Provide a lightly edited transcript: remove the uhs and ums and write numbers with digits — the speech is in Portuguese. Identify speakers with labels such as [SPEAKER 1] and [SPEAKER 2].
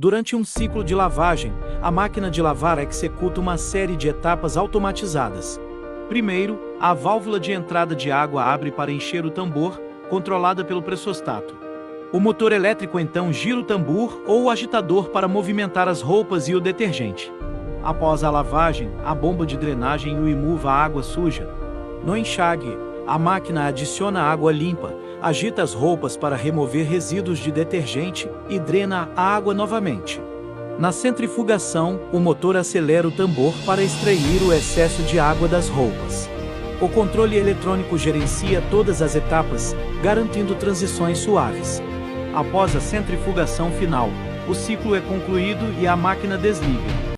[SPEAKER 1] Durante um ciclo de lavagem, a máquina de lavar executa uma série de etapas automatizadas. Primeiro, a válvula de entrada de água abre para encher o tambor, controlada pelo pressostato. O motor elétrico então gira o tambor ou o agitador para movimentar as roupas e o detergente. Após a lavagem, a bomba de drenagem remova a água suja. No enxágue, a máquina adiciona água limpa, agita as roupas para remover resíduos de detergente e drena a água novamente. Na centrifugação, o motor acelera o tambor para extrair o excesso de água das roupas. O controle eletrônico gerencia todas as etapas, garantindo transições suaves. Após a centrifugação final, o ciclo é concluído e a máquina desliga.